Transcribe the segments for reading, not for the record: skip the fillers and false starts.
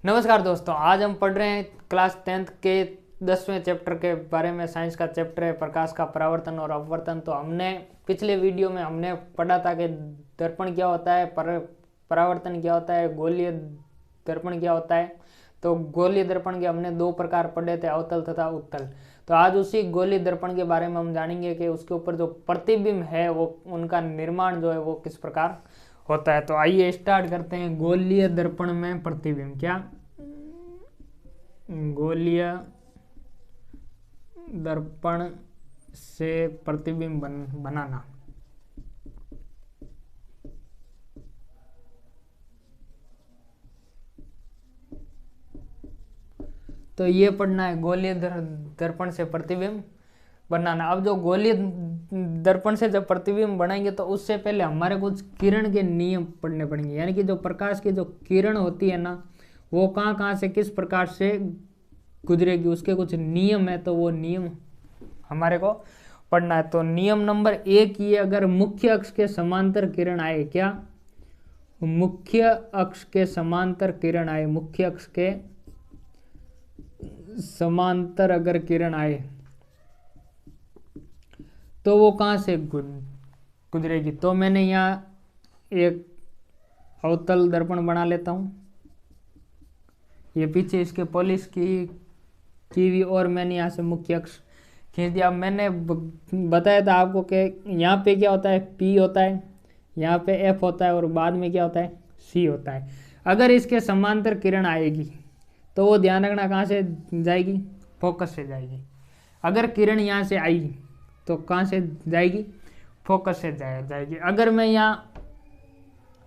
नमस्कार दोस्तों, आज हम पढ़ रहे हैं क्लास 10th के 10वें चैप्टर के बारे में। साइंस का चैप्टर है प्रकाश का परावर्तन और अपवर्तन। तो हमने पिछले वीडियो में हमने पढ़ा था कि दर्पण क्या होता है, परावर्तन क्या होता है, गोलीय दर्पण क्या होता है। तो गोलीय दर्पण के हमने दो प्रकार पढ़े थे, अवतल तथा उत्तल। तो आज उसी गोलीय दर्पण के बारे में हम जानेंगे कि उसके ऊपर जो प्रतिबिंब है वो उनका निर्माण जो है वो किस प्रकार होता है। तो आइए स्टार्ट करते हैं। गोलीय दर्पण में प्रतिबिंब, क्या गोलीय दर्पण से प्रतिबिंब बनाना। तो ये पढ़ना है, गोलीय दर्पण से प्रतिबिंब बनाना। अब जो गोलीय दर्पण से जब प्रतिबिंब बनाएंगे तो उससे पहले हमारे कुछ किरण के नियम पढ़ने पड़ेंगे। यानी कि जो प्रकाश की जो किरण होती है ना, वो कहाँ कहाँ से किस प्रकार से गुजरेगी, उसके कुछ नियम है। तो वो नियम हमारे को पढ़ना है। तो नियम नंबर 1 ये, अगर मुख्य अक्ष के समांतर किरण आए, क्या मुख्य अक्ष के समांतर किरण आए, मुख्य अक्ष के समांतर अगर किरण आए तो वो कहाँ से गुजरेगी। तो मैंने यहाँ एक अवतल दर्पण बना लेता हूँ। ये पीछे इसके पॉलिश की हुई और मैंने यहाँ से मुख्य अक्ष खींच दिया। मैंने बताया था आपको कि यहाँ पे क्या होता है, P होता है, यहाँ पे F होता है और बाद में क्या होता है, C होता है। अगर इसके समांतर किरण आएगी तो वो ध्यान रखना कहाँ से जाएगी, फोकस से जाएगी। अगर किरण यहाँ से आई तो कहाँ से जाएगी, फोकस से जाएगी। अगर मैं यहाँ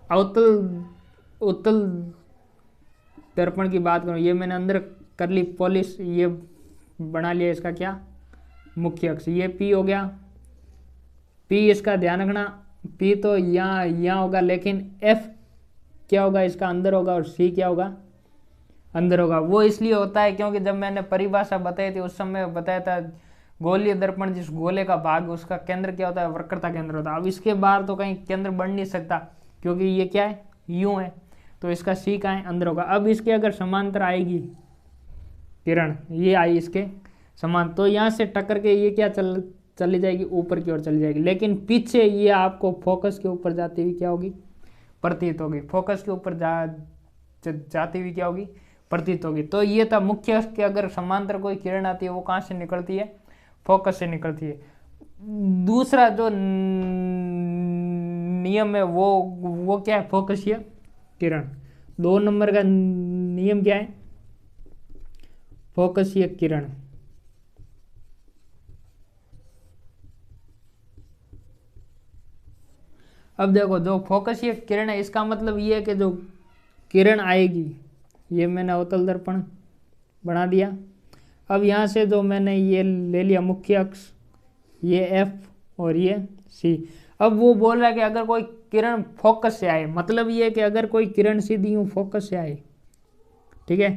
अवतल उत्तल दर्पण की बात करूँ, ये मैंने अंदर कर ली पॉलिश, ये बना लिया इसका क्या, मुख्य अक्ष। ये P हो गया। P इसका ध्यान रखना, P तो यहाँ होगा, लेकिन F क्या होगा, इसका अंदर होगा, और C क्या होगा, अंदर होगा। वो इसलिए होता है क्योंकि जब मैंने परिभाषा बताई थी उस समय बताया था गोलीय दर्पण जिस गोले का भाग उसका केंद्र क्या होता है, वक्रता केंद्र होता है। अब इसके बाहर तो कहीं केंद्र बन नहीं सकता क्योंकि ये क्या है, यूं है। तो इसका C कहाँ है, अंदर होगा। अब इसके अगर समांतर आएगी किरण, ये आई इसके समान, तो यहाँ से टक्कर के ये क्या चली जाएगी, ऊपर की ओर चली जाएगी। लेकिन पीछे ये आपको फोकस के ऊपर जाती हुई क्या होगी, प्रतीत होगी। फोकस के ऊपर जाती हुई क्या होगी, प्रतीत होगी। तो ये था मुख्य अक्ष के अगर समांतर कोई किरण आती है वो कहाँ से निकलती है, फोकस से निकलती है। दूसरा जो नियम है वो क्या है, फोकसीय किरण। 2 नंबर का नियम क्या है, फोकसीय किरण। अब देखो, जो फोकसीय किरण है इसका मतलब ये है कि जो किरण आएगी, ये मैंने अवतल दर्पण बना दिया। अब यहाँ से जो मैंने ये ले लिया मुख्य अक्ष, ये F और ये C। अब वो बोल रहा है कि अगर कोई किरण फोकस से आए, मतलब ये है कि अगर कोई किरण सीधी यूं फोकस से आए, ठीक है,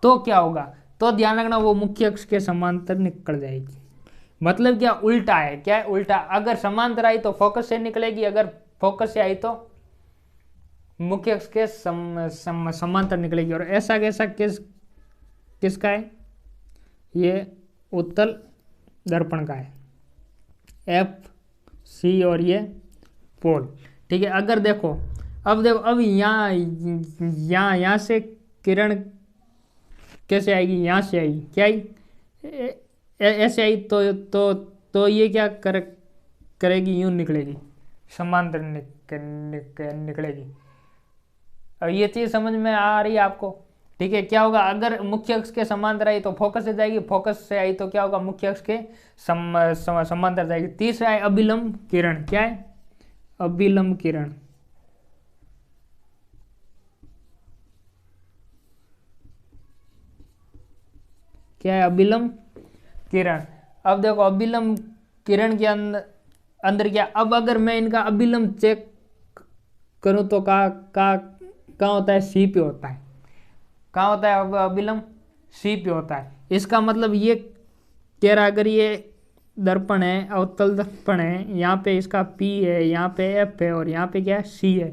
तो क्या होगा, तो ध्यान रखना वो मुख्य अक्ष के समांतर निकल जाएगी। मतलब क्या, उल्टा है। क्या है, उल्टा। अगर समांतर आई तो फोकस से निकलेगी, अगर फोकस से आई तो मुख्य अक्ष के समांतर निकलेगी। और ऐसा कैसा किसका है, ये उत्तल दर्पण का है, F C और ये पोल, ठीक है। अगर देखो, अब देखो, अब यहाँ से किरण कैसे आएगी, यहाँ से आएगी, क्या आई, ऐसे आई, तो ये क्या करेगी, यूं निकलेगी, समांतर निकलेगी। अब ये चीज समझ में आ रही है आपको, ठीक है। क्या होगा, अगर मुख्य अक्ष के समांतर आई तो फोकस से जाएगी, फोकस से आई तो क्या होगा, मुख्य अक्ष के समांतर जाएगी। तीसरा है अभिलंब किरण। क्या है, अभिलंब किरण। क्या है, अभिलंब किरण। अब देखो, अभिलंब किरण के अंदर क्या, अब अगर मैं इनका अभिलंब चेक करूं तो कहाँ होता है, C पे होता है। कहाँ होता है, अब अभिलंब C पे होता है। इसका मतलब ये कह रहा, अगर ये दर्पण है, अवतल दर्पण है, यहाँ पे इसका P है, यहाँ पे F है और यहाँ पे क्या है, C है।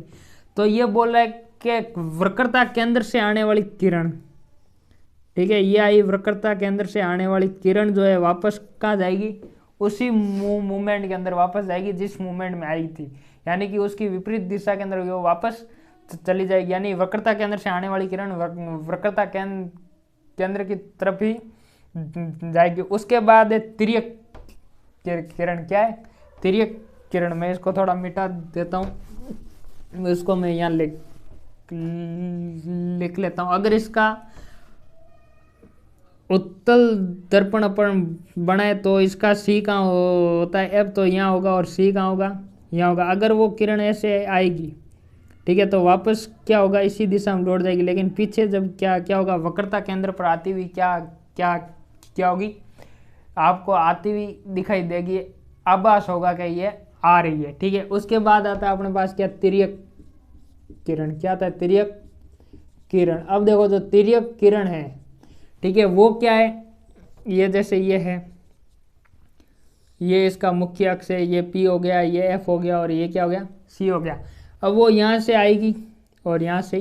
तो ये बोल रहा है कि वक्रता केंद्र से आने वाली किरण ठीक है, ये आई वक्रता केंद्र से आने वाली किरण जो है वापस कहाँ जाएगी, उसी मूवमेंट के अंदर वापस जाएगी जिस मूवमेंट में आई थी, यानी कि उसकी विपरीत दिशा के अंदर वो वापस चली जाएगी। यानी वक्रता केंद्र से आने वाली किरण वक्रता केंद्र की तरफ ही जाएगी। उसके बाद तिर्यक किरण, क्या है, तिर्यक किरण। मैं इसको थोड़ा मिटा देता हूँ, इसको मैं यहाँ लिख लेता हूँ। अगर इसका उत्तल दर्पण अपन बनाए तो इसका सी कहाँ होता है, एफ तो यहाँ होगा और सी कहाँ होगा, यहाँ होगा। अगर वो किरण ऐसे आएगी, ठीक है, तो वापस क्या होगा, इसी दिशा में लौट जाएगी। लेकिन पीछे जब क्या होगा, वक्रता केंद्र पर आती हुई क्या होगी, आपको आती हुई दिखाई देगी, आभास होगा कि ये आ रही है। ठीक है, उसके बाद आता है अपने पास क्या, तिर्यक किरण। क्या आता है, तिर्यक किरण। अब देखो जो तिर्यक किरण है, ठीक है, वो क्या है, ये जैसे ये है, ये इसका मुख्य अक्ष है, ये पी हो गया, ये एफ हो गया और ये क्या हो गया, सी हो गया। अब वो यहाँ से आएगी और यहाँ से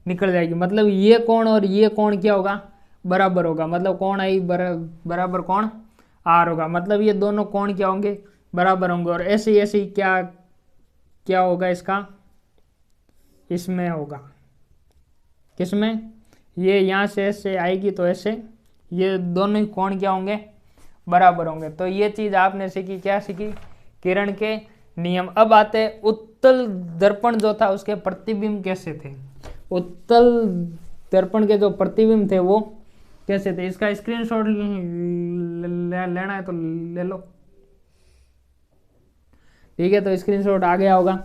निकल जाएगी, मतलब ये कोण और ये कोण क्या होगा, बराबर होगा। मतलब कोण आई बराबर कोण आर होगा, मतलब ये दोनों कोण क्या होंगे, बराबर होंगे। और ऐसे ऐसे क्या होगा इसका, इसमें होगा, किसमें, ये यहाँ से ऐसे आएगी तो ऐसे ये दोनों ही कोण क्या होंगे, बराबर होंगे। तो ये चीज आपने सीखी, क्या सीखी, किरण के नियम। अब आते हैं उत्तल दर्पण जो था उसके प्रतिबिंब कैसे थे। उत्तल दर्पण के जो प्रतिबिंब थे वो कैसे थे, इसका स्क्रीनशॉट लेना है तो ले लो। ठीक है, तो स्क्रीनशॉट आ गया होगा।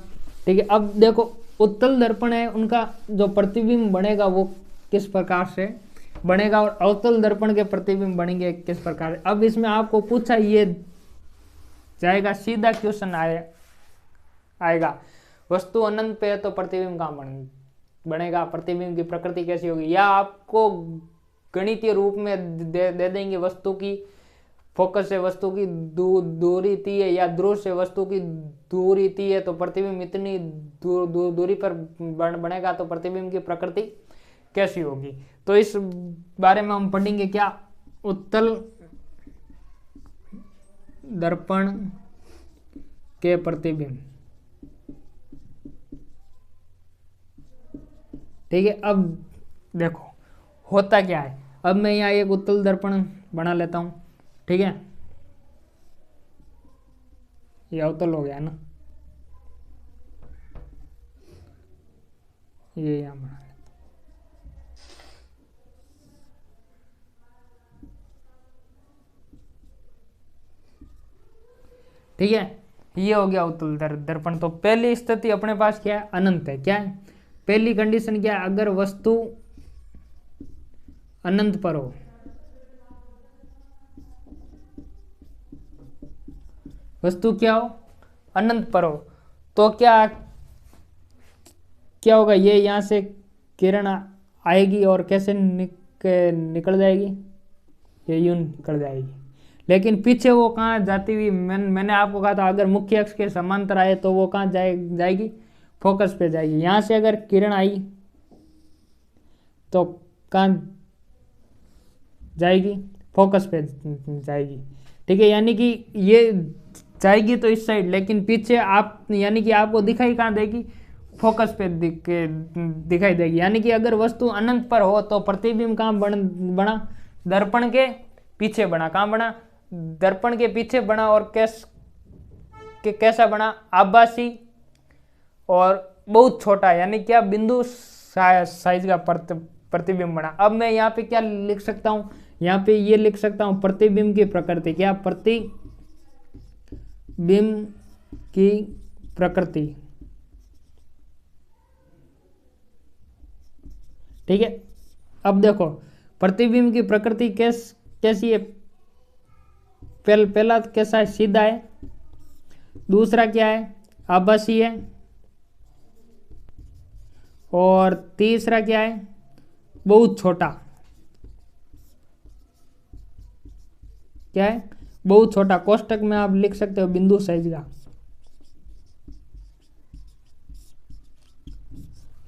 ठीक है, अब देखो उत्तल दर्पण है, उनका जो प्रतिबिंब बनेगा वो किस प्रकार से बनेगा और अवतल दर्पण के प्रतिबिंब बनेंगे किस प्रकार। अब इसमें आपको पूछा ये जाएगा, सीधा क्वेश्चन आएगा, वस्तु अनंत पे है तो प्रतिबिंब कहाँ बनेगा, प्रतिबिंब की प्रकृति कैसी होगी, या आपको गणितीय रूप में दे देंगे, वस्तु की फोकस से वस्तु की दूरी ती है या ध्रुव से वस्तु की दूरी ती है तो प्रतिबिंब इतनी दूरी पर बनेगा, तो प्रतिबिंब की प्रकृति कैसी होगी। तो इस बारे में हम पढ़ेंगे क्या, उत्तल दर्पण के प्रतिबिंब। ठीक है, अब देखो होता क्या है। अब मैं यहाँ एक उत्तल दर्पण बना लेता हूँ, ठीक है, ये अवतल हो गया ना, ये यहाँ बना लेता हूँ। ठीक है, ये हो गया उत्तल दर्पण। तो पहली स्थिति अपने पास क्या है, अनंत है। क्या है, पहली कंडीशन क्या है, अगर वस्तु अनंत पर हो, वस्तु क्या हो, अनंत पर हो, तो क्या होगा, ये यहां से किरण आएगी और कैसे निकल जाएगी, ये यूं निकल जाएगी। लेकिन पीछे वो कहाँ जाती हुई, मैंने आपको कहा था अगर मुख्य अक्ष के समांतर आए तो वो कहाँ जाएगी, फोकस पे जाएगी। यहां से अगर किरण आई तो कहाँ जाएगी, फोकस पे जाएगी। ठीक है, यानी कि ये जाएगी तो इस साइड, लेकिन पीछे आप, यानी कि आपको दिखाई कहाँ देगी, फोकस पे दिखाई देगी। यानी कि अगर वस्तु अनंत पर हो तो प्रतिबिंब कहाँ बना, दर्पण के पीछे बना। कहाँ बना, दर्पण के पीछे बना। और कैसा बना, आभासी और बहुत छोटा, यानी क्या, बिंदु साइज का प्रतिबिंब बना। अब मैं यहाँ पे क्या लिख सकता हूँ, यहाँ पे ये लिख सकता हूँ प्रतिबिंब की प्रकृति। क्या, प्रतिबिंब की प्रकृति। ठीक है, अब देखो प्रतिबिंब की प्रकृति कैसी है, पहला कैसा है, सीधा है। दूसरा क्या है, आभासी है। और तीसरा क्या है, बहुत छोटा। क्या है, बहुत छोटा। कोष्टक में आप लिख सकते हो बिंदु साइज का।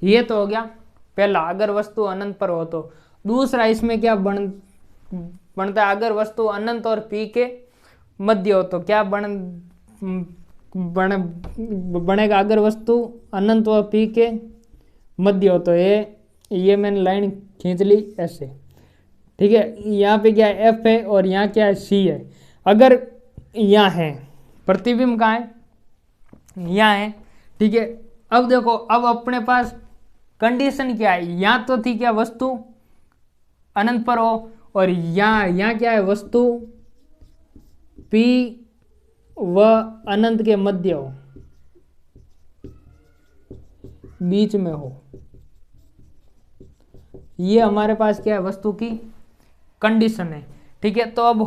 ये तो हो गया पहला, अगर वस्तु अनंत पर हो तो। दूसरा इसमें क्या बनता है, अगर वस्तु अनंत और पी के मध्य हो तो क्या बनेगा, अगर वस्तु अनंत और पी के मध्य हो तो ये मैंने लाइन खींच ली ऐसे, ठीक है। यहाँ पे क्या है, एफ है और यहाँ क्या है, सी है। अगर यहाँ है प्रतिबिंब कहाँ है, यहाँ है, ठीक है। अब देखो, अब अपने पास कंडीशन क्या है, यहाँ तो थी क्या वस्तु अनंत पर हो, और यहाँ क्या है, वस्तु P व अनंत के मध्य हो, बीच में हो। ये हमारे पास क्या है, वस्तु की कंडीशन है, ठीक है। तो अब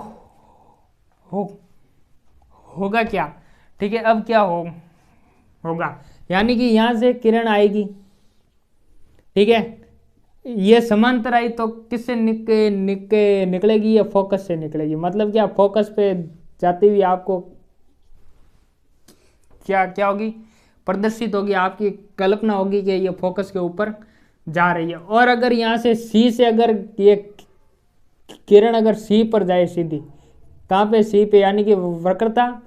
होगा क्या, ठीक है। अब क्या होगा, यानी कि यहां से किरण आएगी, ठीक है। ये समांतर आई तो किससे निकलेगी, ये फोकस से निकलेगी। मतलब क्या, फोकस पे जाती हुई आपको क्या होगी, प्रदर्शित होगी, आपकी कल्पना होगी कि ये फोकस के ऊपर जा रही है। और अगर यहाँ से सी से अगर ये किरण अगर सी पर जाए सीधी, कहाँ पे, सी पे, यानी कि वक्रता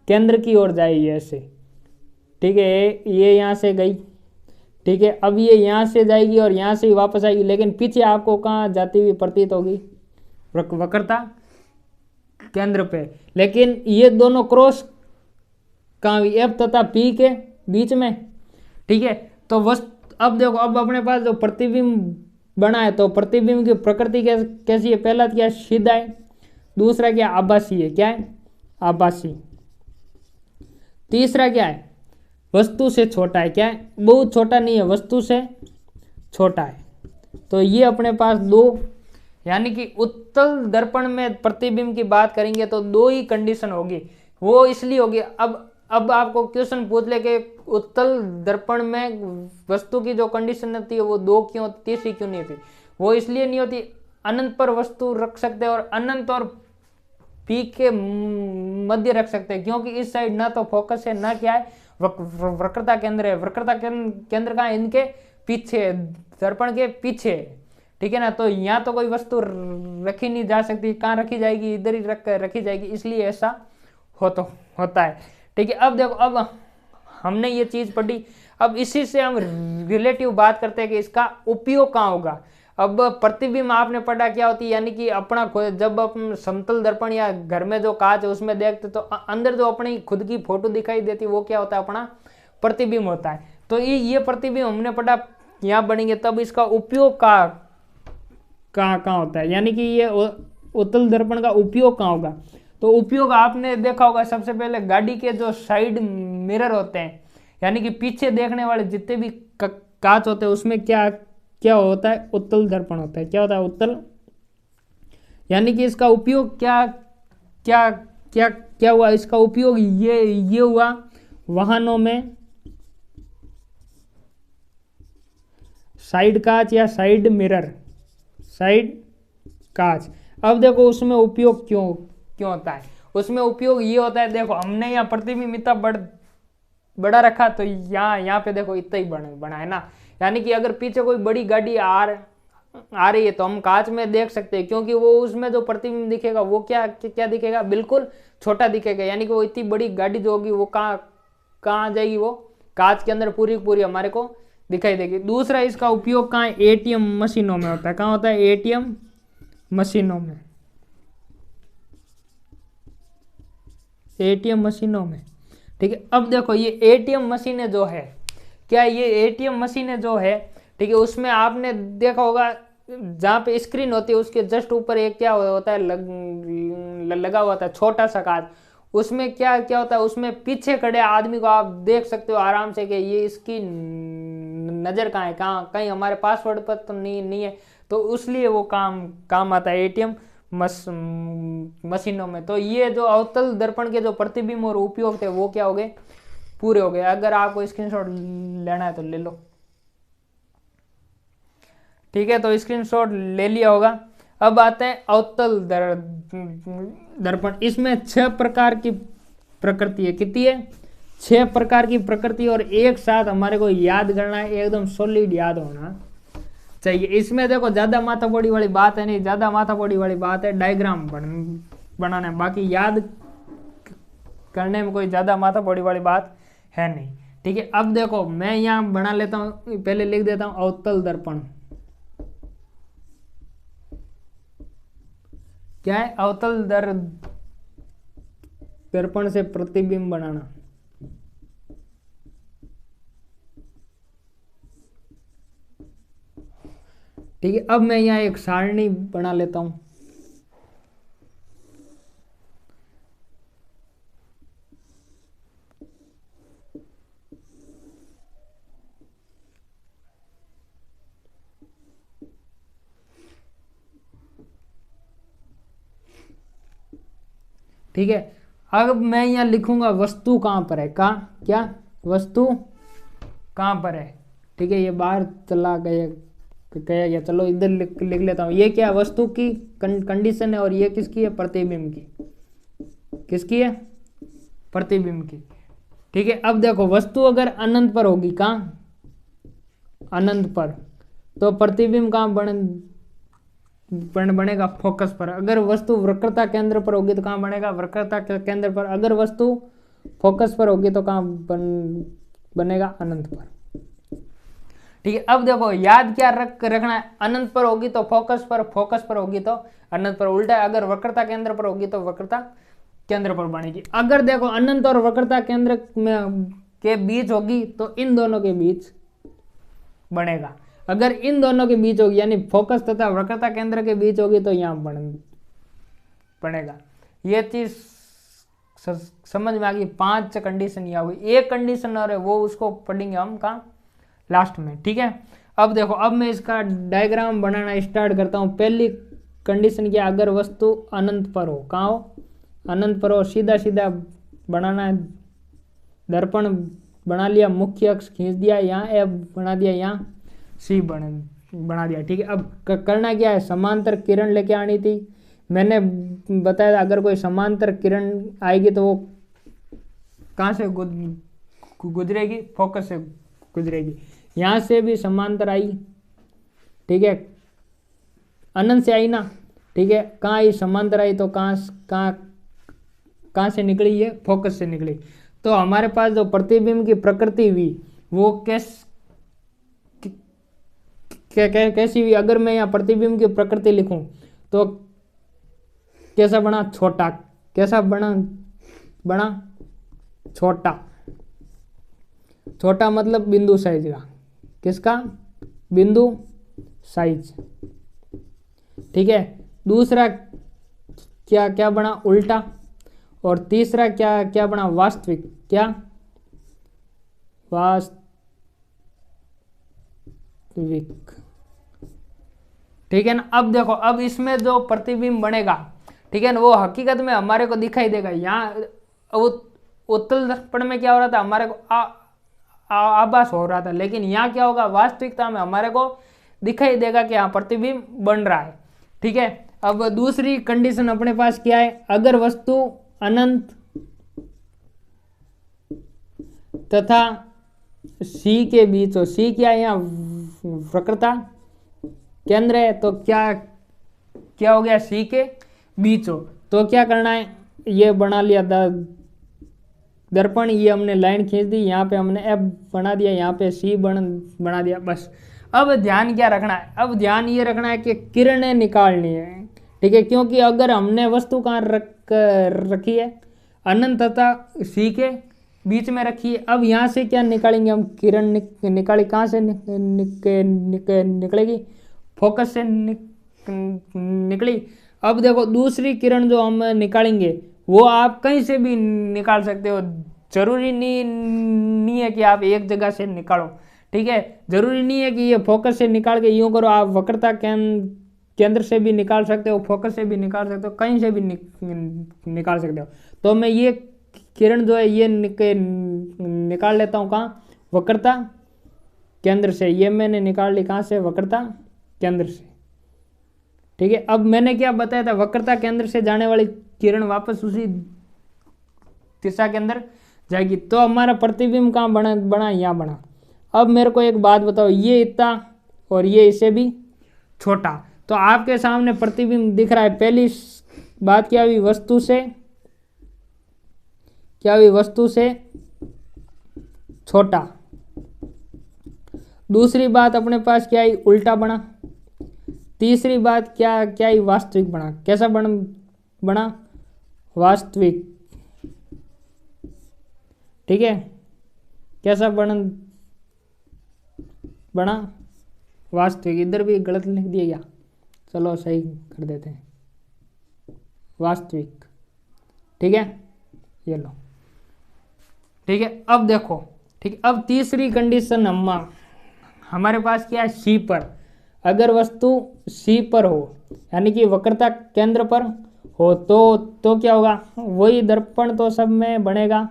केंद्र की ओर जाएगी ऐसे, ठीक है। ये यहाँ से गई, ठीक है। अब ये यहाँ से जाएगी और यहाँ से ही वापस आएगी, लेकिन पीछे आपको कहाँ जाती हुई प्रतीत होगी, वक्रता केंद्र पे। लेकिन ये दोनों क्रॉस कहाँ, एफ तथा पी के बीच में, ठीक है। तो अब देखो, अब अपने पास जो प्रतिबिंब बना है, तो प्रतिबिंब की प्रकृति कैसी है, पहला क्या, सीधा है, दूसरा क्या, आभासी है, क्या है, आभासी। तीसरा क्या है, वस्तु से छोटा है, क्या है, बहुत छोटा नहीं है, वस्तु से छोटा है। तो ये अपने पास दो, यानी कि उत्तल दर्पण में प्रतिबिंब की बात करेंगे तो दो ही कंडीशन होगी। वो इसलिए होगी, अब आपको क्वेश्चन पूछ ले कि उत्तल दर्पण में वस्तु की जो कंडीशन होती है वो दो क्यों होती, तीसरी क्यों नहीं होती। वो इसलिए नहीं होती, अनंत पर वस्तु रख सकते हैं और अनंत और पी के मध्य रख सकते हैं, क्योंकि इस साइड ना तो फोकस है ना क्या है, वक्रता केंद्र है। वक्रता केंद्र का इनके पीछे, दर्पण के पीछे, ठीक है ना। तो यहाँ तो कोई वस्तु रखी नहीं जा सकती, कहाँ रखी जाएगी, इधर ही रखी जाएगी, इसलिए ऐसा होता है, ठीक है। अब देखो, अब हमने ये चीज पढ़ी, अब इसी से हम रिलेटिव बात करते हैं कि इसका उपयोग कहाँ होगा। अब प्रतिबिंब आपने पढ़ा क्या होती है, यानी कि अपना जब अपन समतल दर्पण या घर में जो कांच है उसमें देखते तो अंदर जो अपनी खुद की फोटो दिखाई देती वो क्या होता है, अपना प्रतिबिंब होता है। तो ये प्रतिबिंब हमने पढ़ा, यहाँ बढ़ेंगे तब इसका उपयोग कहाँ होता है, यानी कि ये उत्तल दर्पण का उपयोग कहाँ होगा। तो उपयोग आपने देखा होगा, सबसे पहले गाड़ी के जो साइड मिरर होते हैं, यानी कि पीछे देखने वाले जितने भी कांच होते हैं उसमें क्या होता है, उत्तल दर्पण होता है। क्या होता है, उत्तल, यानी कि इसका उपयोग क्या हुआ, इसका उपयोग ये हुआ वाहनों में साइड कांच या साइड मिरर, साइड कांच। अब देखो उसमें उपयोग क्यों होता है, उसमें उपयोग ये होता है, देखो हमने यहाँ प्रतिबिंब इतना बड़ा रखा तो यहाँ पे देखो इतना ही बना है ना, यानी कि अगर पीछे कोई बड़ी गाड़ी आ रही है तो हम कांच में देख सकते हैं, क्योंकि वो उसमें जो प्रतिबिंब दिखेगा वो क्या दिखेगा, बिल्कुल छोटा दिखेगा। यानी कि वो इतनी बड़ी गाड़ी जो होगी वो कहाँ जाएगी, वो कांच के अंदर पूरी हमारे को दिखाई देगी। दूसरा इसका उपयोग कहाँ है, एटीएम मशीनों में होता है। कहाँ होता है, एटीएम मशीनों में, एटीएम मशीनों में, ठीक है। अब देखो ये एटीएम मशीनें जो है, क्या ये एटीएम मशीनें जो है, ठीक है, उसमें आपने देखा होगा जहाँ पे स्क्रीन होती है उसके जस्ट ऊपर एक क्या होता है, लगा हुआ था छोटा सा कांच। उसमें क्या होता है, उसमें पीछे खड़े आदमी को आप देख सकते हो आराम से कि ये इसकी नजर कहाँ है, कहीं हमारे पासवर्ड पर तो नहीं है, तो इसलिए वो काम आता है एटीएम मशीनों में। तो ये जो अवतल दर्पण के जो प्रतिबिंब और उपयोग थे वो क्या हो गए, पूरे हो गए। अगर आपको स्क्रीनशॉट लेना है तो ले लो, ठीक है। तो स्क्रीनशॉट ले लिया होगा। अब आते हैं अवतल दर्पण। इसमें 6 प्रकार की प्रकृति है, कितनी है, 6 प्रकार की प्रकृति, और एक साथ हमारे को याद करना है, एकदम सॉलिड याद होना चाहिए। इसमें देखो ज्यादा माथापड़ी वाली बात है नहीं, ज्यादा माथापड़ी वाली बात है डायग्राम बनाना है, बाकी याद करने में कोई ज्यादा माथापड़ी वाली बात है नहीं। ठीक है, अब देखो मैं यहाँ बना लेता हूँ, पहले लिख देता हूँ अवतल दर्पण। क्या है? अवतल दर्पण से प्रतिबिंब बनाना। ठीक है, अब मैं यहाँ एक सारणी बना लेता हूं। ठीक है, अब मैं यहाँ लिखूंगा वस्तु कहां पर है, कहाँ, क्या वस्तु कहां पर है। ठीक है, ये बाहर चला गया गया, चलो इधर लिख लेता हूं। ये क्या वस्तु की कंडीशन है और ये किसकी है? प्रतिबिंब की। किसकी है? प्रतिबिंब की। ठीक है, अब देखो वस्तु अगर अनंत पर होगी, कहाँ? अनंत पर, तो प्रतिबिंब कहाँ बनेगा? फोकस पर। अगर वस्तु वक्रता केंद्र पर होगी तो कहाँ बनेगा? वक्रता केंद्र पर। अगर वस्तु फोकस पर होगी तो कहाँ बनेगा? अनंत पर। ठीक है, अब देखो याद क्या रखना है? अनंत पर होगी तो फोकस पर, फोकस पर होगी तो अनंत पर। उल्टा अगर वक्रता केंद्र पर होगी तो वक्रता केंद्र पर बनेगी। अगर देखो अनंत और वक्रता केंद्र में के बीच होगी तो इन दोनों के बीच बनेगा। अगर इन दोनों के बीच होगी यानी फोकस तथा वक्रता केंद्र के बीच होगी तो यहाँ बनेगा। ये चीज समझ में आ गई। 5 कंडीशन यहाँ हुई। एक कंडीशन और है, वो उसको पढ़ेंगे हम कहाँ? लास्ट में। ठीक है, अब देखो अब मैं इसका डायग्राम बनाना स्टार्ट करता हूँ। पहली कंडीशन क्या? अगर वस्तु अनंत पर हो, कहाँ हो? अनंत पर हो। सीधा सीधा बनाना है। दर्पण बना लिया, मुख्य अक्ष खींच दिया, यहाँ एफ बना दिया, यहाँ सी बना दिया। ठीक है, अब करना क्या है? समांतर किरण लेके आनी थी। मैंने बताया था अगर कोई समांतर किरण आएगी तो वो कहाँ से गुजरेगी? फोकस से गुजरेगी। यहाँ से भी समांतर आई। ठीक है, अनंत से आई ना। ठीक है, कहाँ आई? समांतर आई तो कहाँ से निकली? ये फोकस से निकली। तो हमारे पास जो प्रतिबिंब की प्रकृति हुई वो कैसी हुई? अगर मैं यहाँ प्रतिबिंब की प्रकृति लिखूं तो कैसा बना? छोटा। कैसा बना? छोटा। छोटा मतलब बिंदु साइज का। किसका? बिंदु साइज। ठीक है, दूसरा क्या बना? उल्टा। और तीसरा क्या बना? वास्तविक। क्या? वास्तविक। ठीक है ना। अब देखो अब इसमें जो प्रतिबिंब बनेगा, ठीक है ना, वो हकीकत में हमारे को दिखाई देगा। यहाँ उत्तल दर्पण में क्या हो रहा था? हमारे को आभास हो रहा था, लेकिन यहाँ क्या होगा? वास्तविकता में हमारे को दिखाई देगा कि यहाँ प्रतिबिंब बन रहा है। ठीक है, अब दूसरी कंडीशन अपने पास क्या है? अगर वस्तु अनंत तथा सी के बीच हो, सी क्या है? यहाँ वक्रता केंद्र है, तो क्या हो गया? सी के बीच हो तो क्या करना है? ये बना लिया दर्पण, ये हमने लाइन खींच दी, यहाँ पे हमने एफ बना दिया, यहाँ पे सी बना दिया, बस। अब ध्यान क्या रखना है? अब ध्यान ये रखना है कि किरणें निकालनी है। ठीक है, क्योंकि अगर हमने वस्तु कहाँ रखी है? अनंत तथा सी के बीच में रखी है। अब यहाँ से क्या निकालेंगे हम? किरण निकाली। कहाँ से निकलेगी? फोकस से निकली। अब देखो दूसरी किरण जो हम निकालेंगे वो आप कहीं से भी निकाल सकते हो। जरूरी नहीं है कि आप एक जगह से निकालो। ठीक है, जरूरी नहीं है कि ये फोकस से निकाल के यूं करो। आप वक्रता केंद्र से भी निकाल सकते हो, फोकस से भी निकाल सकते हो, कहीं से भी निकाल सकते हो। तो मैं ये किरण जो है ये निकाल लेता हूँ। कहाँ? वक्रता केंद्र से। ये मैंने निकाल ली। कहाँ से? वक्रता केंद्र से। ठीक है, अब मैंने क्या बताया था? वक्रता केंद्र से जाने वाली किरण वापस उसी दिशा के अंदर जाएगी। तो हमारा प्रतिबिंब कहाँ बना? यहाँ बना। अब मेरे को एक बात बताओ, ये इतना और ये इससे भी छोटा। तो आपके सामने प्रतिबिंब दिख रहा है। पहली बात क्या हुई, वस्तु से क्या हुई, वस्तु से छोटा। दूसरी बात अपने पास क्या आई, उल्टा बना। तीसरी बात क्या क्या आई, वास्तविक बना। कैसा बना, वास्तविक। ठीक है, कैसा बना वास्तविक। इधर भी गलत लिख दिया क्या, चलो सही कर देते हैं, वास्तविक। ठीक है, ये लो। ठीक है, अब देखो, ठीक, अब तीसरी कंडीशन हमारे पास क्या है, सी पर। अगर वस्तु सी पर हो, यानी कि वक्रता केंद्र पर हो, तो क्या होगा, वही दर्पण तो सब में बनेगा।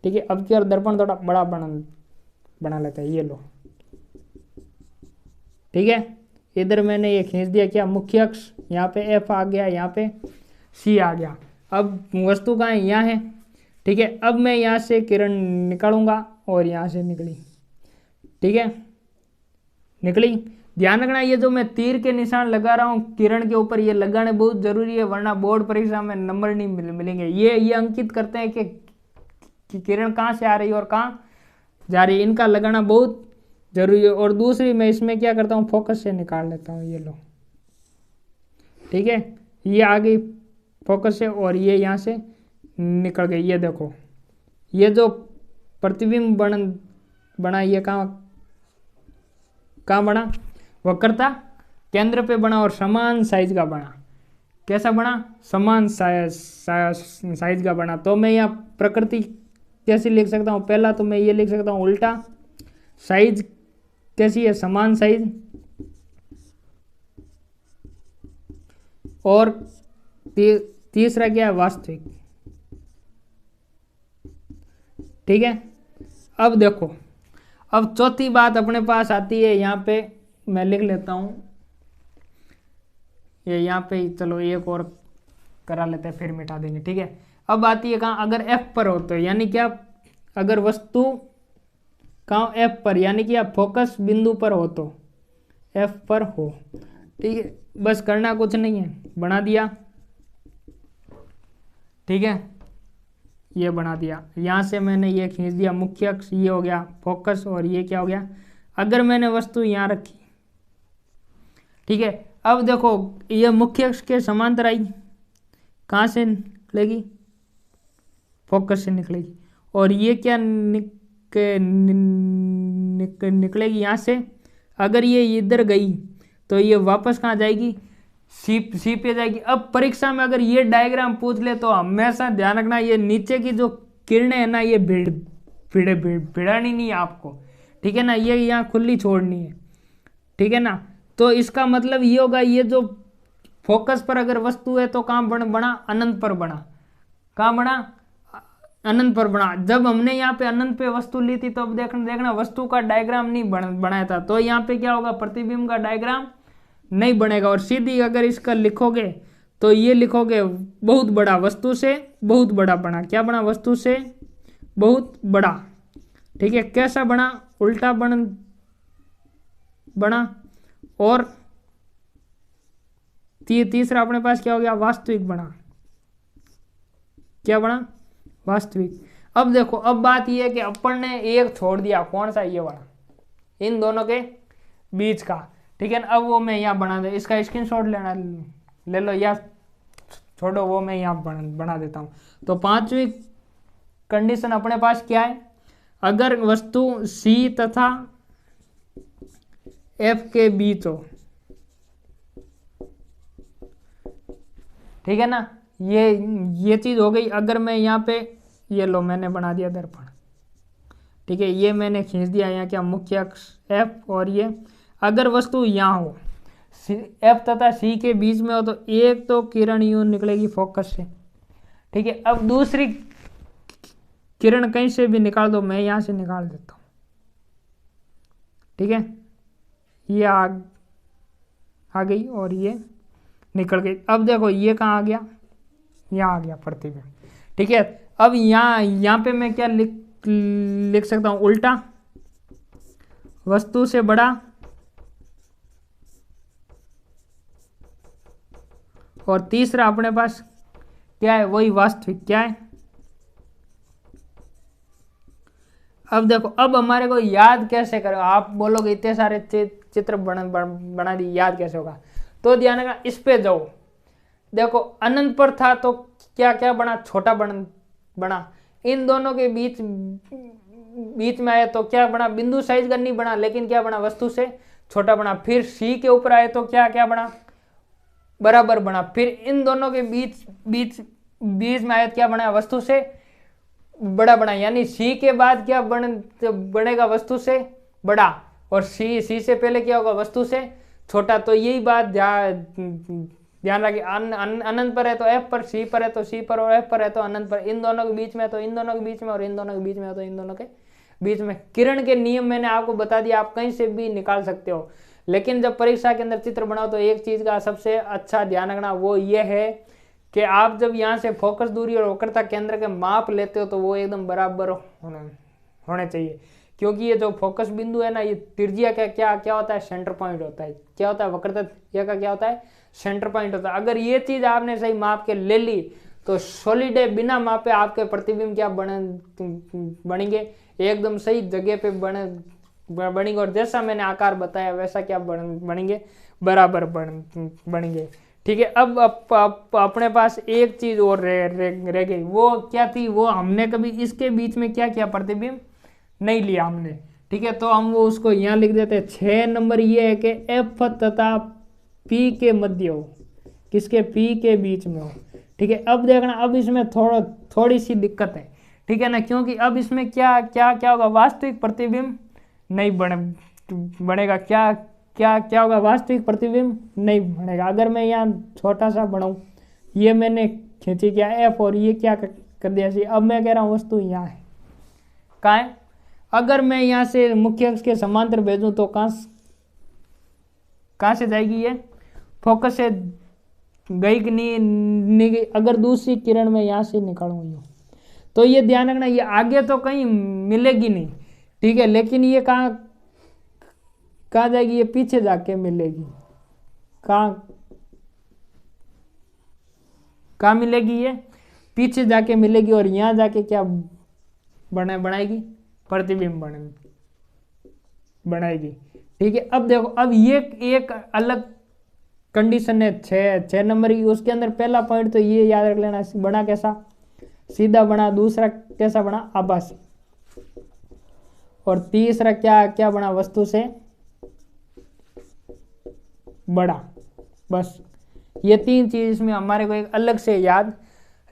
ठीक है, अब की और दर्पण थोड़ा बड़ा बना लेते हैं, ये लो। ठीक है, इधर मैंने ये खींच दिया, क्या, मुख्य अक्ष, यहाँ पे एफ आ गया, यहाँ पे सी आ गया। अब वस्तु कहाँ है, यहाँ है। ठीक है, अब मैं यहाँ से किरण निकालूंगा और यहाँ से निकली। ठीक है, निकली। ध्यान रखना, ये जो मैं तीर के निशान लगा रहा हूँ किरण के ऊपर, ये लगाने बहुत जरूरी है, वरना बोर्ड परीक्षा में नंबर नहीं मिलेंगे। ये अंकित करते हैं कि किरण कहाँ से आ रही है और कहाँ जा रही है, इनका लगाना बहुत जरूरी है। और दूसरी, मैं इसमें क्या करता हूँ, फोकस से निकाल लेता हूँ, ये लो। ठीक है, ये आ गई फोकस से और ये यहाँ से निकल गई। ये देखो, ये जो प्रतिबिंब बना, ये कहाँ बना, वक्रता केंद्र पे बना और समान साइज का बना। कैसा बना, समान साइज का बना। तो मैं यहाँ प्रकृति कैसी लिख सकता हूँ, पहला तो मैं ये लिख सकता हूँ उल्टा, साइज कैसी है, समान साइज, और तीसरा क्या है, वास्तविक। ठीक है, अब देखो, अब चौथी बात अपने पास आती है, यहाँ पे मैं लिख लेता हूँ, ये यहाँ पे, चलो एक और करा लेते हैं, फिर मिटा देंगे। ठीक है, अब आती है कहाँ, अगर एफ पर हो तो, यानी क्या, अगर वस्तु कहाँ, एफ पर, यानी कि आप फोकस बिंदु पर हो तो एफ पर हो। ठीक है, बस करना कुछ नहीं है, बना दिया। ठीक है, ये बना दिया, यहाँ से मैंने ये खींच दिया मुख्य अक्ष, ये हो गया फोकस, और ये क्या हो गया, अगर मैंने वस्तु यहाँ रखी। ठीक है, अब देखो, ये मुख्य अक्ष के समांतर आई, कहाँ से निकलेगी, फोकस से निकलेगी, और ये क्या निकलेगी यहाँ से। अगर ये इधर गई तो ये वापस कहाँ जाएगी, सी पे जाएगी। अब परीक्षा में अगर ये डायग्राम पूछ ले तो हमेशा ध्यान रखना, ये नीचे की जो किरणें है ना, ये भिड़ानी नहीं है आपको। ठीक है ना, ये यहाँ खुली छोड़नी है। ठीक है ना, तो इसका मतलब ये होगा, ये जो फोकस पर अगर वस्तु है तो कहाँ बना, अनंत पर बना। कहाँ बना, अनंत पर बना। जब हमने यहाँ पे अनंत पे वस्तु ली थी तो अब देखना वस्तु का डायग्राम नहीं बनाया था, तो यहाँ पे क्या होगा, प्रतिबिंब का डायग्राम नहीं बनेगा। और सीधी अगर इसका लिखोगे तो ये लिखोगे, बहुत बड़ा, वस्तु से बहुत बड़ा बना। क्या बना, वस्तु से बहुत बड़ा। ठीक है, कैसा बना, उल्टा बना। और तीसरा अपने पास क्या हो गया, वास्तविक बना। क्या बना, वास्तविक। अब देखो, अब बात यह है कि अपन ने एक छोड़ दिया, कौन सा, ये वाला, इन दोनों के बीच का। ठीक है ना, अब वो मैं यहाँ बना दे, इसका स्क्रीनशॉट ले लो, या छोड़ो, वो मैं यहाँ बना देता हूँ। तो पांचवी कंडीशन अपने पास क्या है, अगर वस्तु सी तथा एफ के बीच हो। ठीक है ना, ये चीज हो गई। अगर मैं यहाँ पे, ये लो, मैंने बना दिया दर्पण। ठीक है, ये मैंने खींच दिया यहाँ, क्या, मुख्य अक्ष एफ, और ये अगर वस्तु यहाँ हो, एफ तथा सी के बीच में हो, तो एक तो किरण यूं निकलेगी फोकस से। ठीक है, अब दूसरी किरण कहीं से भी निकाल दो, मैं यहाँ से निकाल देता हूँ। ठीक है, ये आ गई और ये निकल गई। अब देखो, ये कहाँ आ गया, यहाँ आ गया प्रतिबिंब। ठीक है, अब यहाँ पे मैं क्या लिख सकता हूँ, उल्टा, वस्तु से बड़ा और तीसरा अपने पास क्या है, वही वास्तविक क्या है। अब देखो, अब हमारे को याद कैसे करो, आप बोलोगे इतने सारे चित्र बना दिए, याद कैसे होगा। तो ध्यान रखना, इस पे जाओ, देखो अनंत पर था तो क्या क्या बना, छोटा बना। इन दोनों के बीच में आए तो क्या बना, बिंदु साइज का नहीं बना, लेकिन क्या बना, वस्तु से छोटा बना। फिर सी के ऊपर आए तो क्या क्या बना, बराबर बना। फिर इन दोनों के बीच में आए क्या बना, वस्तु से बड़ा बना। यानी सी के बाद क्या बनेगा, वस्तु से बड़ा, और सी से पहले क्या होगा, वस्तु से छोटा। तो यही बात ध्यान रखिए, अनंत पर है तो एफ पर, सी पर है तो सी पर, और एफ पर है तो अनंत पर। इन दोनों के बीच में तो इन दोनों के बीच में, और इन दोनों के बीच में तो इन दोनों के बीच में। किरण के नियम मैंने आपको बता दिया, आप कहीं से भी निकाल सकते हो। लेकिन जब परीक्षा के अंदर चित्र बनाओ तो एक चीज का सबसे अच्छा ध्यान रखना, वो ये है कि आप जब यहाँ से फोकस दूरी और वक्रता केंद्र के माप लेते हो तो वो एकदम बराबर होने चाहिए। क्योंकि ये जो फोकस बिंदु है ना, ये त्रिज्या का क्या होता है, सेंटर पॉइंट होता है। क्या होता है, वक्रता का क्या होता है, सेंटर पॉइंट होता है। अगर ये चीज आपने सही माप के ले ली तो सॉलिड है, बिना मापे आपके प्रतिबिंब क्या बनेंगे, एकदम सही जगह पे बनेंगे। और जैसा मैंने आकार बताया वैसा क्या बनेंगे, बराबर बनेंगे। ठीक है। अब अपने पास एक चीज और रह गई, वो क्या थी, वो हमने कभी इसके बीच में क्या किया, प्रतिबिंब नहीं लिया हमने। ठीक है, तो हम वो उसको यहाँ लिख देते हैं। 6 नंबर ये है कि एफ तथा पी के मध्य हो, किसके, पी के बीच में हो। ठीक है, अब देखना, अब इसमें थोड़ी सी दिक्कत है। ठीक है ना, क्योंकि अब इसमें क्या क्या क्या होगा, वास्तविक प्रतिबिंब नहीं बनेगा। क्या होगा, वास्तविक प्रतिबिंब नहीं बनेगा। अगर मैं यहाँ छोटा सा बनाऊं, ये मैंने खींची क्या एफ, और ये क्या कर दिया सी। अब मैं कह रहा हूँ वस्तु यहाँ है, कहाँ है। अगर मैं यहाँ से मुख्य अक्ष के समांतर भेजूं तो कहाँ से जाएगी, ये फोकस से गई कि नहीं गई। अगर दूसरी किरण में यहाँ से निकालूंगी तो ये ध्यान रखना, ये आगे तो कहीं मिलेगी नहीं। ठीक है, लेकिन ये कहाँ जाएगी, ये पीछे जाके मिलेगी। कहाँ मिलेगी, ये पीछे जाके मिलेगी, और यहाँ जाके क्या बनाएगी, प्रतिबिंब बनाएगी। ठीक है, अब देखो, अब ये एक अलग कंडीशन है 6 नंबर की। उसके अंदर पहला पॉइंट तो ये याद रख लेना, बना कैसा, सीधा बना। दूसरा कैसा बना, आभासी। और तीसरा क्या बना, वस्तु से बड़ा। बस ये 3 चीज इसमें हमारे को एक अलग से याद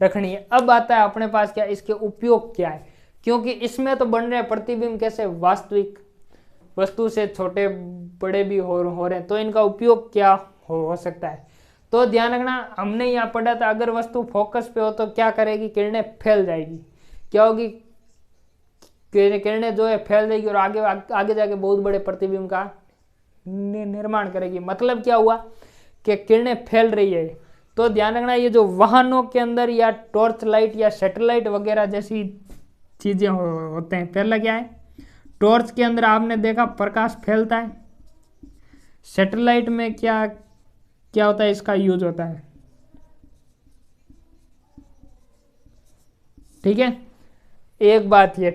रखनी है। अब आता है अपने पास क्या, इसके उपयोग क्या है। क्योंकि इसमें तो बन रहे प्रतिबिंब कैसे, वास्तविक, वस्तु से छोटे बड़े भी हो रहे हैं, तो इनका उपयोग क्या हो सकता है। तो ध्यान रखना, हमने यहाँ पढ़ा था, अगर वस्तु फोकस पे हो तो क्या करेगी, किरणें फैल जाएगी। क्या होगी, किरणें जो है फैल जाएगी, और आगे जाके बहुत बड़े प्रतिबिंब का निर्माण करेगी। मतलब क्या हुआ कि किरणें फैल रही है। तो ध्यान रखना, ये जो वाहनों के अंदर या टॉर्च लाइट या सैटेलाइट वगैरह जैसी चीजें होते हैं, पहला क्या है, टॉर्च के अंदर आपने देखा प्रकाश फैलता है। सैटेलाइट में क्या होता है, इसका यूज होता है। ठीक है, एक बात ये।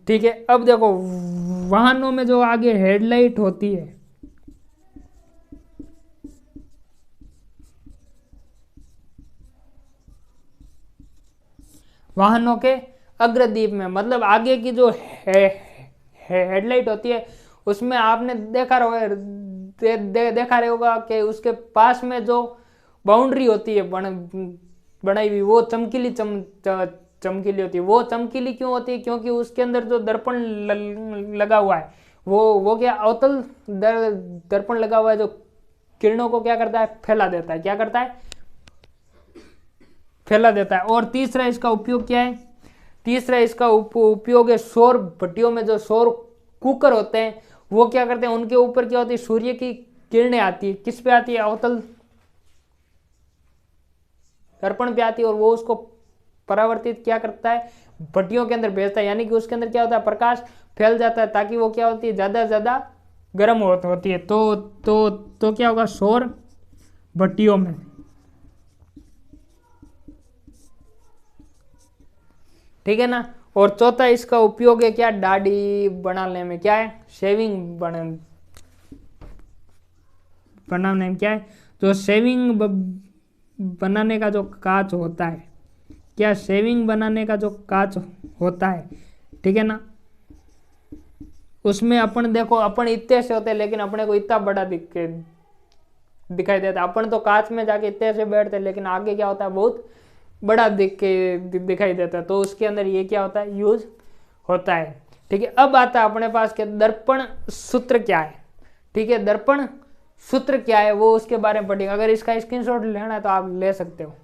ठीक है, अब देखो, वाहनों में जो आगे हेडलाइट होती है, वाहनों के अग्रदीप में, मतलब आगे की जो हेडलाइट होती है, उसमें आपने देखा होगा कि उसके पास में जो बाउंड्री होती है बनाई हुई, वो चमकीली होती है। वो चमकीली क्यों होती है, क्योंकि उसके अंदर जो दर्पण लगा हुआ है, वो क्या, अवतल दर्पण लगा हुआ है, जो किरणों को क्या करता है, फैला देता है। क्या करता है, फैला देता है। और तीसरा इसका उपयोग क्या है, तीसरा इसका उपयोग है सौर भट्टियों में जो सौर कुकर होते हैं, वो क्या करते हैं, उनके ऊपर क्या होती है, सूर्य की किरणें आती है। किस पे आती है, अवतल दर्पण पे आती है, और वो उसको परावर्तित क्या करता है, भट्टियों के अंदर भेजता है। यानी कि उसके अंदर क्या होता है, प्रकाश फैल जाता है, ताकि वो क्या होती है, ज्यादा से ज्यादा गर्म होती है। तो क्या होगा, सौर भट्टियों में ठीक है ना। और चौथा इसका उपयोग है क्या, दाढ़ी बनाने में, क्या है, शेविंग बनाने में, क्या है, जो शेविंग बनाने का जो कांच होता है, क्या, शेविंग बनाने का जो कांच होता है, ठीक है ना, उसमें अपन देखो, अपन इतने से होते हैं लेकिन अपने को इतना बड़ा दिखाई देता है। अपन तो कांच में जाके इतने से बैठते हैं लेकिन आगे क्या होता है, बहुत बड़ा दिखाई देता है। तो उसके अंदर ये क्या होता है, यूज होता है। ठीक है, अब आता है अपने पास के दर्पण सूत्र क्या है। ठीक है, दर्पण सूत्र क्या है वो उसके बारे में पढ़ेंगे। अगर इसका स्क्रीनशॉट लेना है तो आप ले सकते हो।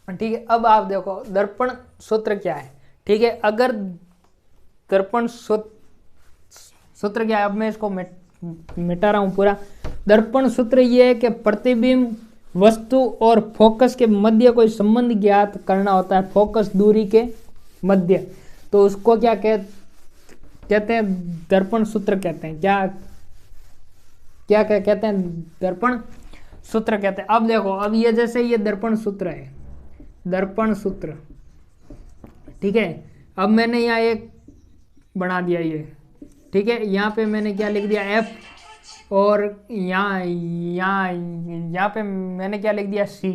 ठीक है, अब आप देखो दर्पण सूत्र क्या है। ठीक है, अगर दर्पण सूत्र क्या है, अब मैं इसको मिटा रहा हूं पूरा। दर्पण सूत्र ये है कि प्रतिबिंब वस्तु और फोकस के मध्य कोई संबंध ज्ञात करना होता है, फोकस दूरी के मध्य। तो उसको क्या कहते हैं, दर्पण सूत्र कहते हैं। क्या क्या क्या कहते हैं, दर्पण सूत्र कहते हैं। अब देखो, अब ये जैसे ये दर्पण सूत्र है, दर्पण सूत्र, ठीक है। अब मैंने यहाँ एक बना दिया ये, ठीक है। यहाँ पे मैंने क्या लिख दिया, एफ, और यहाँ पे मैंने क्या लिख दिया, सी।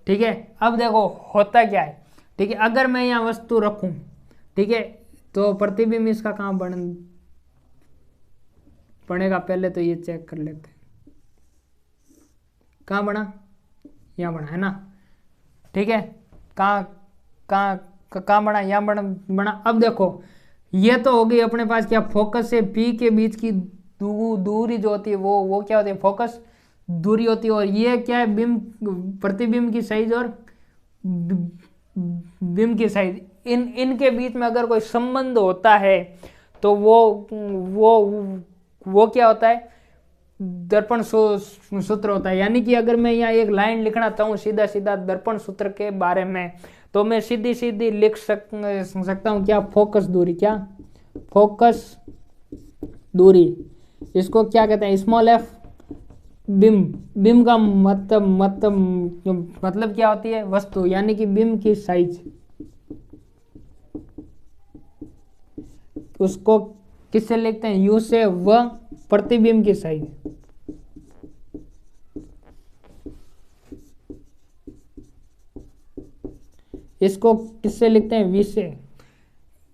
ठीक है, अब देखो होता क्या है। ठीक है, अगर मैं यहाँ वस्तु रखूं, ठीक है, तो प्रतिबिंब इसका कहाँ बनेगा, पहले तो ये चेक कर लेते हैं। कहाँ बना, यहाँ बना है ना। ठीक है, कहाँ बना, यहाँ बना। अब देखो ये तो हो गई अपने पास क्या, फोकस से पी के बीच की दूरी जो होती है वो क्या होती है, फोकस दूरी होती है। और ये क्या है, प्रतिबिंब की साइज और बिंब की साइज, इनके बीच में अगर कोई संबंध होता है तो वो क्या होता है, दर्पण सूत्र होता है। यानी कि अगर मैं यहाँ एक लाइन लिखना चाहूँ सीधा सीधा दर्पण सूत्र के बारे में, तो मैं सीधी सीधी लिख सकता हूँ क्या, फोकस दूरी, क्या, फोकस दूरी, इसको क्या कहते हैं, स्मॉल एफ। बिंब का मतलब क्या होती है, वस्तु, यानी कि बिंब की साइज, उसको किससे लिखते हैं, यू से। व प्रतिबिंब की साइज, इसको किससे लिखते हैं, वी से।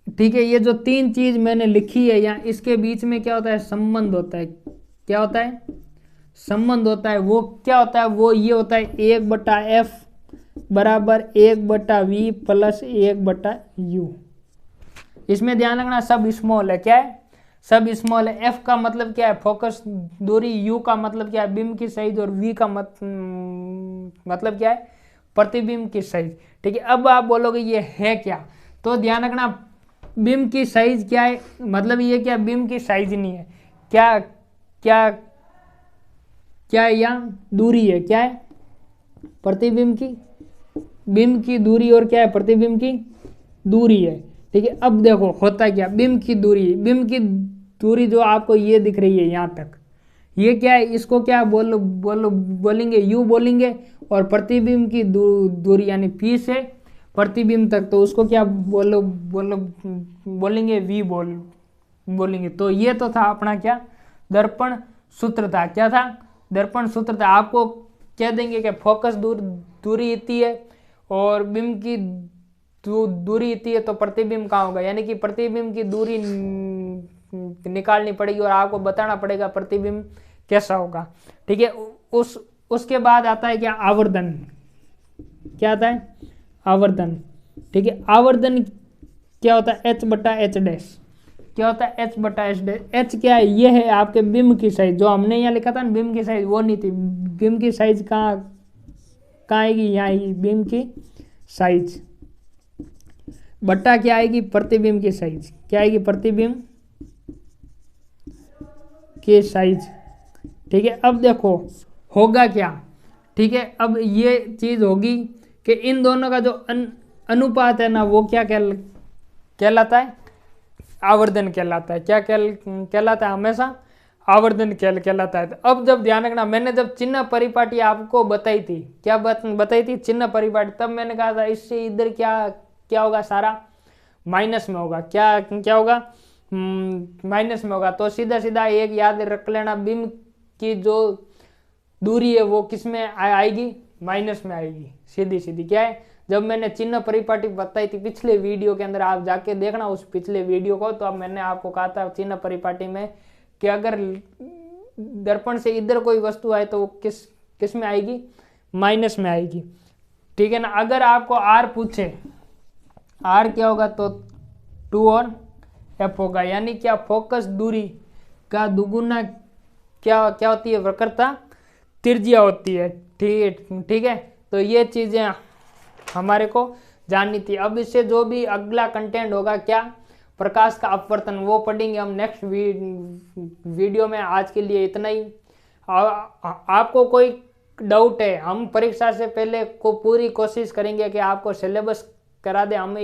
ठीक है, ये जो तीन चीज मैंने लिखी है यहाँ, इसके बीच में क्या होता है, संबंध होता है। क्या होता है, संबंध होता है। वो क्या होता है, वो ये होता है 1/f बराबर 1/v प्लस 1/u। इसमें ध्यान रखना सब स्मॉल है। क्या है, सब स्मॉल है। एफ का मतलब क्या है, फोकस दूरी, यू का मतलब क्या है, बिंब की साइज, और वी का मतलब क्या है, प्रतिबिंब की साइज। ठीक है, अब आप बोलोगे ये है क्या, तो ध्यान रखना बिंब की साइज क्या है, मतलब ये क्या, बिंब की साइज नहीं है, क्या क्या क्या है, यहाँ दूरी है, क्या है, प्रतिबिंब की, बिंब की दूरी, और क्या है, प्रतिबिंब की दूरी है। ठीक है, अब देखो होता क्या, बिंब की दूरी जो आपको ये दिख रही है यहाँ तक, ये क्या है, इसको क्या बोलेंगे, यू बोलेंगे। और प्रतिबिंब की दूरी यानी पी से प्रतिबिंब तक, तो उसको क्या बोलेंगे, वी बोलेंगे। तो ये तो था अपना क्या, दर्पण सूत्र था। क्या था, दर्पण सूत्र था। आपको कह देंगे कि फोकस दूरी इतनी है और बिंब की दूरी इतनी है, तो प्रतिबिंब कहाँ होगा, यानी कि प्रतिबिंब की दूरी निकालनी पड़ेगी और आपको बताना पड़ेगा प्रतिबिंब कैसा होगा। ठीक है, उसके बाद आता है क्या, आवर्धन। क्या आता है, आवर्धन। ठीक है, आवर्धन क्या होता है, h/h डैश। क्या होता है, h/h डैश। h क्या है, ये है आपके बिंब की साइज, जो हमने यहाँ लिखा था ना बिंब की साइज, वो नहीं थी। बिंब की साइज कहाँ आएगी, यहाँ आएगी बिंब की साइज, बट्टा क्या आएगी, प्रतिबिंब की साइज। क्या आएगी, प्रतिबिंब की साइज। ठीक है, अब देखो होगा क्या। ठीक है, अब ये चीज होगी कि इन दोनों का जो अनुपात है ना, वो क्या कहलाता है, आवर्धन कहलाता है। क्या कहलाता है? हमेशा आवर्धन कहलाता है। अब जब ध्यान रखना, मैंने जब चिन्ह परिपाटी आपको बताई थी, क्या बताई थी? चिन्ह परिपाटी। तब मैंने कहा था इससे इधर क्या होगा, सारा माइनस में होगा। क्या होगा? माइनस में होगा। तो सीधा सीधा एक याद रख लेना, बिंब की जो दूरी है वो किस में आएगी? माइनस में आएगी। सीधी सीधी क्या है, जब मैंने चिन्ह परिपाटी बताई थी पिछले वीडियो के अंदर, आप जाके देखना उस पिछले वीडियो को, तो अब मैंने आपको कहा था चिन्ह परिपाटी में कि अगर दर्पण से इधर कोई वस्तु आए तो वो किस में आएगी? माइनस में आएगी। ठीक है ना। अगर आपको आर पूछे, आर क्या होगा? तो 2 और एफ होगा। यानी क्या? फोकस दूरी का दुगुना क्या होती है? वक्रता त्रिज्या होती है। ठीक है। तो ये चीजें हमारे को जाननी थी। अब इससे जो भी अगला कंटेंट होगा, क्या? प्रकाश का अपवर्तन, वो पढ़ेंगे हम नेक्स्ट वीडियो में। आज के लिए इतना ही। आपको कोई डाउट है, हम परीक्षा से पहले को पूरी कोशिश करेंगे कि आपको सिलेबस करा दे। हम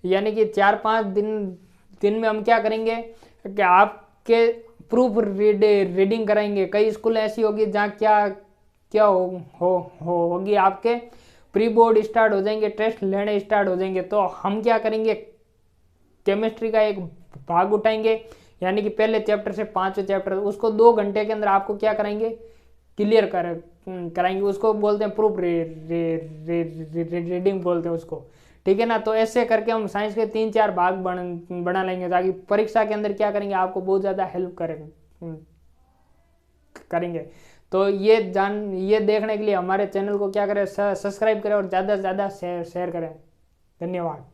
यानी कि 4-5 दिन में हम क्या करेंगे कि आपके प्रूफ रीडिंग कराएंगे। कई स्कूल ऐसी होगी जहाँ क्या होगी, आपके प्री बोर्ड स्टार्ट हो जाएंगे, टेस्ट लेने स्टार्ट हो जाएंगे। तो हम क्या करेंगे, केमिस्ट्री का एक भाग उठाएंगे, यानी कि पहले चैप्टर से 5वें चैप्टर, उसको 2 घंटे के अंदर आपको क्या कराएंगे? क्लियर कराएंगे। उसको बोलते हैं प्रूफ रीडिंग बोलते हैं उसको। ठीक है ना। तो ऐसे करके हम साइंस के 3-4 भाग बना लेंगे, ताकि परीक्षा के अंदर क्या करेंगे, आपको बहुत ज़्यादा हेल्प करेंगे। तो ये देखने के लिए हमारे चैनल को क्या करें, सब्सक्राइब करें और ज़्यादा से ज़्यादा शेयर करें। धन्यवाद।